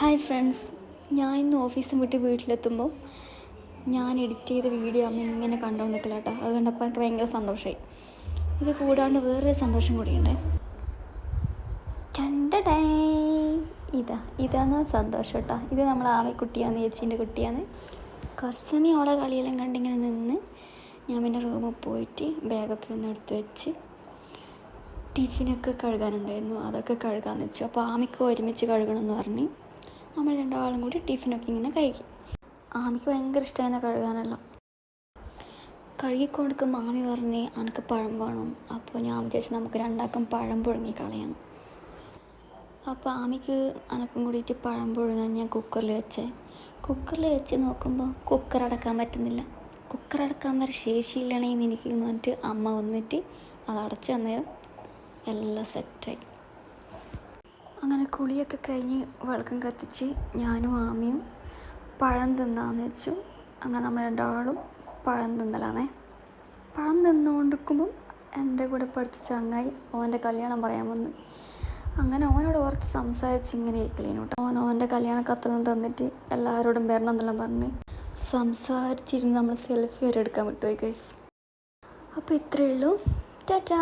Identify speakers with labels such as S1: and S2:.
S1: Hi friends, ഞാൻ ഇന്ന് ഓഫീസും വിട്ട് വീട്ടിലെത്തുമ്പോൾ ഞാൻ എഡിറ്റ് ചെയ്ത വീഡിയോ അമ്മ ഇങ്ങനെ കണ്ടുകൊണ്ട് നിൽക്കില്ല കേട്ടോ. അത് കണ്ടപ്പോൾ എനിക്ക് ഭയങ്കര സന്തോഷമായി. ഇത് കൂടാണ്ട് വേറൊരു സന്തോഷം കൂടിയുണ്ട്. ടണ്ടടേ, ഇതാണ് സന്തോഷം കേട്ടോ. ഇത് നമ്മൾ ആമക്കുട്ടിയാണ്, ചേച്ചീൻ്റെ കുട്ടിയാണ്. കുറച്ച് സമയം അവളെ കളിയെല്ലാം കണ്ടിങ്ങനെ നിന്ന് ഞാൻ പിന്നെ റൂമിൽ പോയിട്ട് ബാഗൊക്കെ ഒന്ന് എടുത്ത് വെച്ച് ടിഫിനൊക്കെ കഴുകാനുണ്ടായിരുന്നു, അതൊക്കെ കഴുകാമെന്ന് വെച്ചു. അപ്പോൾ ആമിക്ക് ഒരുമിച്ച് കഴുകണമെന്ന് പറഞ്ഞ് നമ്മൾ രണ്ടാളും കൂടി ടിഫിനൊക്കെ ഇങ്ങനെ കഴിക്കും. ആമിക്ക് ഭയങ്കര ഇഷ്ടമാണ് കഴുകാനല്ലോ. കഴുകിക്കൊടുക്കുമ്പോൾ മാമി പറഞ്ഞ് എനിക്ക് പഴം വേണം. അപ്പോൾ ഞാൻ വിചാരിച്ചു നമുക്ക് രണ്ടാക്കും പഴം പുഴുങ്ങി കളയാം. അപ്പോൾ ആമിക്ക് അനക്കും കൂടിയിട്ട് പഴം പുഴുങ്ങാൻ ഞാൻ കുക്കറിൽ വെച്ച് നോക്കുമ്പോൾ കുക്കർ അടക്കാൻ പറ്റുന്നില്ല. കുക്കർ അടക്കാൻ വരെ ശേഷിയില്ലണേന്ന് എനിക്ക് പറഞ്ഞിട്ട് അമ്മ വന്നിട്ട് അത് അടച്ച് അന്നേരം എല്ലാം സെറ്റായി. അങ്ങനെ കുളിയൊക്കെ കഴിഞ്ഞ് വിളക്കം കത്തിച്ച് ഞാനും ആമിയും പഴം തിന്നാന്ന് വെച്ചു. അങ്ങനെ നമ്മൾ രണ്ടാളും പഴം തിന്നലാന്നേ. പഴം തിന്നുകൊണ്ടിരിക്കുമ്പം എൻ്റെ കൂടെ പഠിച്ച ചങ്ങായി ഓൻ്റെ കല്യാണം പറയാൻ വന്ന്. അങ്ങനെ ഓനോട് കുറച്ച് സംസാരിച്ച് ഇങ്ങനെ ഇരിക്കലേനു കേട്ടോ. ഓൻ്റെ കല്യാണ കത്തൊന്നും തന്നിട്ട് എല്ലാവരോടും വരണം എന്നെല്ലാം പറഞ്ഞ് സംസാരിച്ചിരുന്ന് നമ്മൾ സെൽഫി വരെ എടുക്കാൻ വിട്ടുപോയി ഗൈസ്. അപ്പോൾ ഇത്രയേ ഉള്ളൂ. ടാറ്റാ.